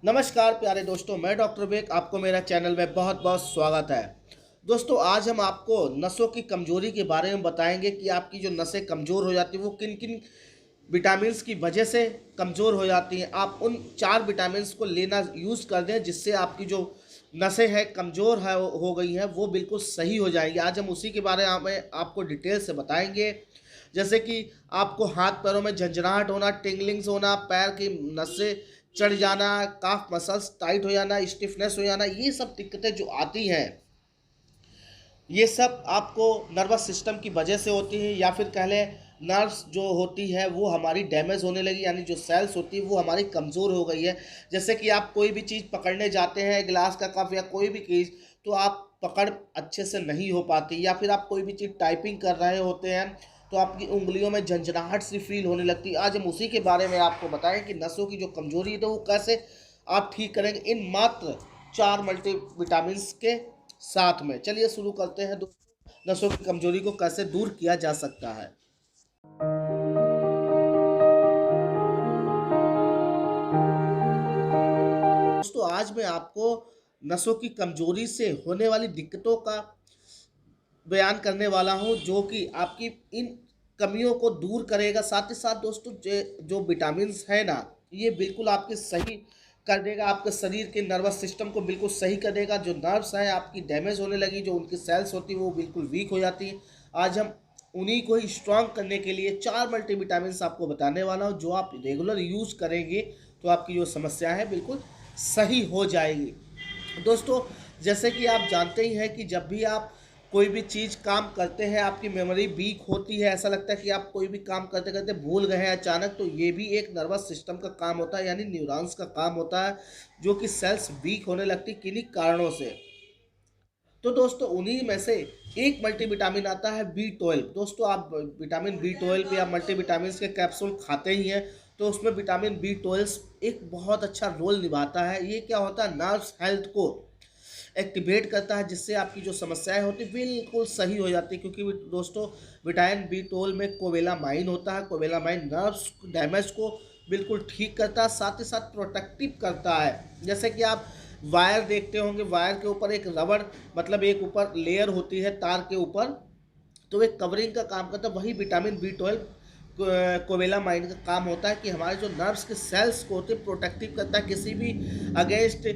नमस्कार प्यारे दोस्तों, मैं डॉक्टर विवेक, आपको मेरा चैनल में बहुत बहुत स्वागत है। दोस्तों, आज हम आपको नसों की कमजोरी के बारे में बताएंगे कि आपकी जो नसें कमज़ोर हो जाती हैं वो किन किन विटामिन्स की वजह से कमज़ोर हो जाती हैं। आप उन 4 विटामिन्स को लेना यूज़ कर दें जिससे आपकी जो नसें हैं कमज़ोर है हो गई हैं वो बिल्कुल सही हो जाएंगी। आज हम उसी के बारे में आपको डिटेल से बताएंगे। जैसे कि आपको हाथ पैरों में झंझनाहट होना, टिंगलिंग्स होना, पैर की नसें चढ़ जाना, काफ मसल्स टाइट हो जाना, स्टिफनेस हो जाना, ये सब दिक्कतें जो आती हैं ये सब आपको नर्वस सिस्टम की वजह से होती है, या फिर कह लें नर्व्स जो होती है वो हमारी डैमेज होने लगी, यानी जो सेल्स होती है वो हमारी कमज़ोर हो गई है। जैसे कि आप कोई भी चीज़ पकड़ने जाते हैं, गिलास का कप या कोई भी चीज़, तो आप पकड़ अच्छे से नहीं हो पाती, या फिर आप कोई भी चीज़ टाइपिंग कर रहे होते हैं तो आपकी उंगलियों में झंझनाहट सी फील होने लगती है। आज हम उसी के बारे में आपको बताएं कि नसों की जो कमज़ोरी है तो वो कैसे आप ठीक करेंगे इन मात्र 4 मल्टीविटामिन्स के साथ में। चलिए शुरू करते हैं दोस्तों, नसों की कमजोरी को कैसे दूर किया जा सकता है। दोस्तों, आज मैं आपको नसों की कमजोरी से होने वाली दिक्कतों का बयान करने वाला हूं जो कि आपकी इन कमियों को दूर करेगा। साथ ही साथ दोस्तों, जो विटामिन्स है ना, ये बिल्कुल आपके सही कर देगा, आपके शरीर के नर्वस सिस्टम को बिल्कुल सही कर देगा। जो नर्व्स हैं आपकी डैमेज होने लगी, जो उनकी सेल्स होती है वो बिल्कुल वीक हो जाती है। आज हम उन्हीं को ही स्ट्रांग करने के लिए 4 मल्टीविटामिन्स आपको बताने वाला हूँ जो आप रेगुलर यूज़ करेंगे तो आपकी जो समस्या है बिल्कुल सही हो जाएगी। दोस्तों, जैसे कि आप जानते ही हैं कि जब भी आप कोई भी चीज़ काम करते हैं आपकी मेमोरी वीक होती है, ऐसा लगता है कि आप कोई भी काम करते करते भूल गए हैं अचानक, तो ये भी एक नर्वस सिस्टम का काम होता है, यानी न्यूरॉन्स का काम होता है जो कि सेल्स वीक होने लगती किन्हीं कारणों से। तो दोस्तों, उन्हीं में से एक मल्टीविटामिन आता है B12। दोस्तों, आप विटामिन B12 या मल्टीविटामिन के कैप्सूल खाते ही हैं, तो उसमें विटामिन B12 एक बहुत अच्छा रोल निभाता है। ये क्या होता है, नर्व्स हेल्थ को एक्टिवेट करता है जिससे आपकी जो समस्याएं होती बिल्कुल सही हो जाती है। क्योंकि दोस्तों, विटामिन B12 में कोवेलामाइन होता है। कोवेलामाइन नर्व्स डैमेज को बिल्कुल ठीक करता है, साथ ही साथ प्रोटेक्टिव करता है। जैसे कि आप वायर देखते होंगे, वायर के ऊपर एक रबड़ मतलब एक ऊपर लेयर होती है तार के ऊपर, तो एक कवरिंग का काम करता है। वही विटामिन B12 कोवेलामाइन का काम होता है कि हमारे जो नर्व्स के सेल्स को होते हैं प्रोटेक्टिव करता है, किसी भी अगेंस्ट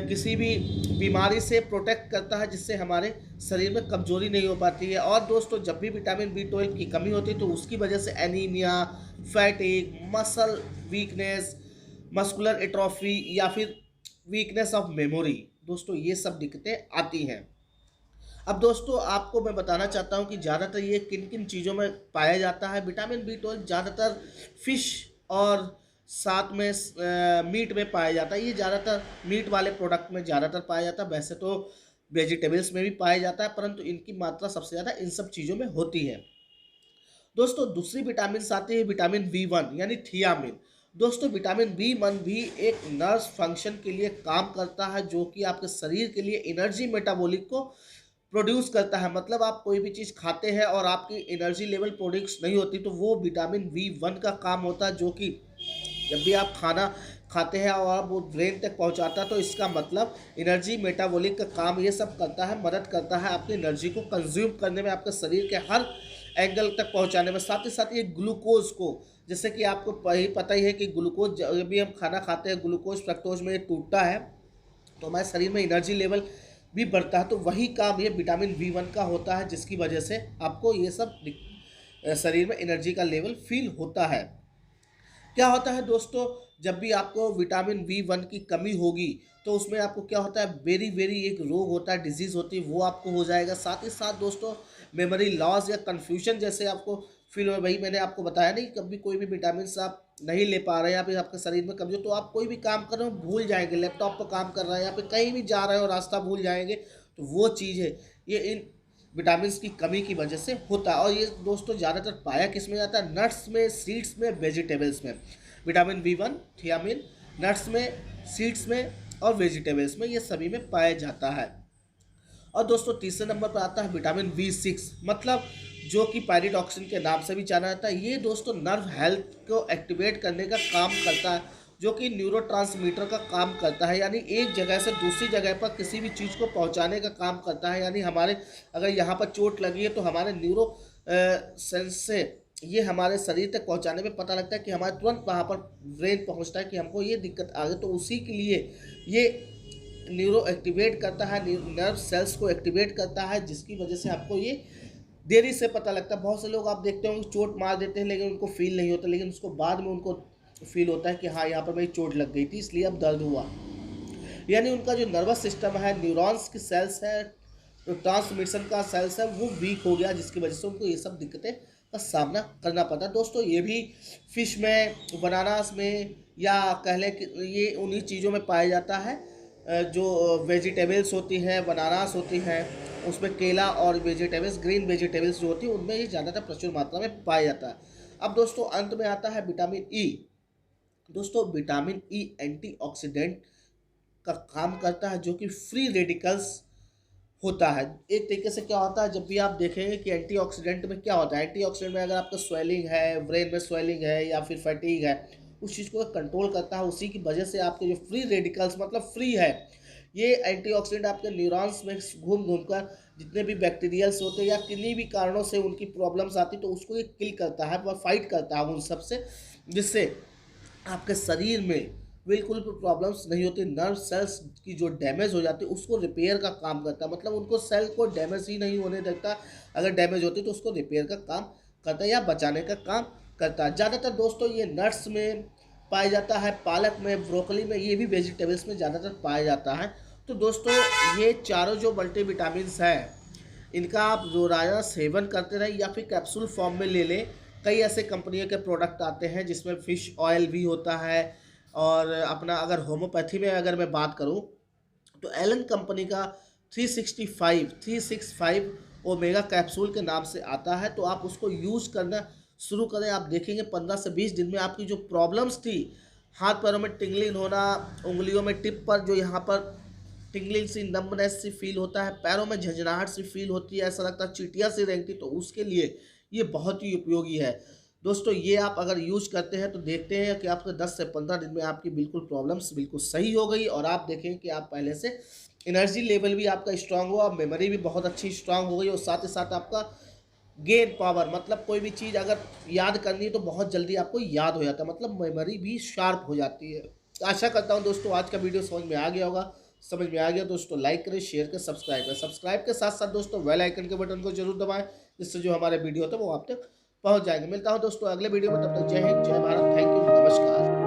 किसी भी बीमारी से प्रोटेक्ट करता है जिससे हमारे शरीर में कमजोरी नहीं हो पाती है। और दोस्तों, जब भी विटामिन B12 की कमी होती है तो उसकी वजह से anaemia, फैटिक, muscle weakness, muscular atrophy या फिर वीकनेस ऑफ मेमोरी, दोस्तों ये सब दिक्कतें आती हैं। अब दोस्तों, आपको मैं बताना चाहता हूँ कि ज़्यादातर ये किन किन चीज़ों में पाया जाता है। विटामिन B12 ज़्यादातर फिश और साथ में मीट में पाया जाता है। ये ज़्यादातर मीट वाले प्रोडक्ट में ज़्यादातर पाया जाता है। वैसे तो वेजिटेबल्स में भी पाया जाता है, परंतु इनकी मात्रा सबसे ज़्यादा इन सब चीज़ों में होती है। दोस्तों, दूसरी विटामिन आती है विटामिन B1 यानी थियामिन। दोस्तों, विटामिन B1 भी एक नर्व फंक्शन के लिए काम करता है जो कि आपके शरीर के लिए एनर्जी मेटाबॉलिक को प्रोड्यूस करता है। मतलब आप कोई भी चीज़ खाते हैं और आपकी एनर्जी लेवल प्रोड्यूस नहीं होती तो वो विटामिन B1 का काम होता है, जो कि जब भी आप खाना खाते हैं और आप वो ब्रेन तक पहुंचाता है तो इसका मतलब एनर्जी मेटाबॉलिक का काम ये सब करता है, मदद करता है आपकी एनर्जी को कंज्यूम करने में, आपके शरीर के हर एंगल तक पहुंचाने में। साथ ही साथ ये ग्लूकोज को, जैसे कि आपको पता ही है कि ग्लूकोज जब भी हम खाना खाते हैं ग्लूकोज फ्रक्टोज में ये टूटता है तो हमारे शरीर में एनर्जी लेवल भी बढ़ता है। तो वही काम ये विटामिन B1 का होता है जिसकी वजह से आपको ये सब शरीर में एनर्जी का लेवल फील होता है। क्या होता है दोस्तों, जब भी आपको विटामिन B1 की कमी होगी तो उसमें आपको क्या होता है, वेरी वेरी एक रोग होता है, डिजीज़ होती है, वो आपको हो जाएगा। साथ ही साथ दोस्तों, मेमोरी लॉस या कन्फ्यूजन जैसे आपको फील हो, वही मैंने आपको बताया नहीं, कभी कोई भी विटामिन आप नहीं ले पा रहे हैं या फिर आपके शरीर में कमजोर, तो आप कोई भी काम कर रहे हो भूल जाएंगे, लैपटॉप पर काम कर रहे हैं या फिर कहीं भी जा रहे हो रास्ता भूल जाएंगे, तो वो चीज़ है ये इन विटामिन की कमी की वजह से होता है। और ये दोस्तों ज़्यादातर पाया किस में जाता है, नट्स में, सीड्स में, वेजिटेबल्स में। विटामिन B1 थियामिन नट्स में, सीड्स में और वेजिटेबल्स में, ये सभी में पाया जाता है। और दोस्तों, तीसरे नंबर पर आता है विटामिन B6, मतलब जो कि पायरिडॉक्सिन के नाम से भी जाना जाता है। ये दोस्तों नर्व हेल्थ को एक्टिवेट करने का काम करता है। जो कि न्यूरोट्रांसमीटर का काम करता है, यानी एक जगह से दूसरी जगह पर किसी भी चीज़ को पहुंचाने का काम करता है। यानी हमारे अगर यहाँ पर चोट लगी है तो हमारे न्यूरो सेंस से ये हमारे शरीर तक पहुंचाने में पता लगता है कि हमारे तुरंत वहाँ पर ब्रेन पहुँचता है कि हमको ये दिक्कत आ गई। तो उसी के लिए ये न्यूरो एक्टिवेट करता है, नर्व सेल्स को एक्टिवेट करता है, जिसकी वजह से आपको ये देरी से पता लगता है। बहुत से लोग आप देखते होंगे चोट मार देते हैं लेकिन उनको फील नहीं होता, लेकिन उसको बाद में उनको फील होता है कि हाँ यहाँ पर मेरी चोट लग गई थी इसलिए अब दर्द हुआ। यानी उनका जो नर्वस सिस्टम है, न्यूरॉन्स की सेल्स है, तो ट्रांसमिशन का सेल्स है वो वीक हो गया, जिसकी वजह से उनको ये सब दिक्कतें का सामना करना पड़ता है। दोस्तों ये भी फिश में, बनानास में, या कह लें कि ये उन्हीं चीज़ों में पाया जाता है जो वेजिटेबल्स होती हैं, बनानास होती हैं, उसमें केला और वेजिटेबल्स, ग्रीन वेजिटेबल्स जो होती हैं उनमें ये ज़्यादातर प्रचुर मात्रा में पाया जाता है। अब दोस्तों अंत में आता है विटामिन ई। दोस्तों विटामिन ई एंटीऑक्सीडेंट का काम करता है, जो कि फ्री रेडिकल्स होता है। एक तरीके से क्या होता है, जब भी आप देखेंगे कि एंटीऑक्सीडेंट में क्या होता है, एंटीऑक्सीडेंट में अगर आपका स्वेलिंग है, ब्रेन में स्वेलिंग है या फिर फैटिग है, उस चीज़ को कंट्रोल करता है। उसी की वजह से आपके जो फ्री रेडिकल्स मतलब फ्री है, ये एंटीऑक्सीडेंट आपके न्यूरॉन्स में घूम घूम कर जितने भी बैक्टीरियल्स होते हैं या किन्हीं भी कारणों से उनकी प्रॉब्लम्स आती तो उसको ये किल करता है, वह फाइट करता है उन सब से, जिससे आपके शरीर में बिल्कुल भी प्रॉब्लम्स नहीं होती। नर्व सेल्स की जो डैमेज हो जाती है उसको रिपेयर का काम करता है, मतलब उनको सेल को डैमेज ही नहीं होने देता। अगर डैमेज होती तो उसको रिपेयर का काम करता है या बचाने का काम करता है। ज़्यादातर दोस्तों ये नट्स में पाया जाता है, पालक में, ब्रोकली में, ये भी वेजिटेबल्स में ज़्यादातर पाया जाता है। तो दोस्तों ये चारों जो मल्टीविटामिन्स हैं इनका आप रोज़ाना सेवन करते रहें या फिर कैप्सूल फॉर्म में ले लें। कई ऐसे कंपनियों के प्रोडक्ट आते हैं जिसमें फ़िश ऑयल भी होता है, और अपना अगर होम्योपैथी में अगर मैं बात करूं तो एलन कंपनी का 365 ओमेगा कैप्सूल के नाम से आता है। तो आप उसको यूज़ करना शुरू करें, आप देखेंगे 15 से 20 दिन में आपकी जो प्रॉब्लम्स थी, हाथ पैरों में टिंगलिंग होना, उंगलियों में टिप पर जो यहाँ पर टिंगलिंग सी, नंबनेस सी फील होता है, पैरों में झंझनाहट सी फील होती है, ऐसा लगता है चींटियाँ सी रेंगती, तो उसके लिए ये बहुत ही उपयोगी है। दोस्तों ये आप अगर यूज़ करते हैं तो देखते हैं कि आपके 10 से 15 दिन में आपकी बिल्कुल प्रॉब्लम्स बिल्कुल सही हो गई, और आप देखें कि आप पहले से एनर्जी लेवल भी आपका स्ट्रांग हुआ, मेमोरी भी बहुत अच्छी स्ट्रांग हो गई, और साथ ही साथ आपका गेन पावर, मतलब कोई भी चीज़ अगर याद करनी है तो बहुत जल्दी आपको याद हो जाता है, मतलब मेमोरी भी शार्प हो जाती है। आशा करता हूँ दोस्तों आज का वीडियो समझ में आ गया होगा। समझ में आ गया दोस्तों लाइक करें, शेयर करें, सब्सक्राइब करें। सब्सक्राइब के साथ साथ दोस्तों बेल आइकन के बटन को जरूर दबाएं, जिससे जो हमारे वीडियो होते हैं वो आप तक पहुंच जाएंगे। मिलता हूं दोस्तों अगले वीडियो में, तब तक जय हिंद, जय भारत, थैंक यू, नमस्कार।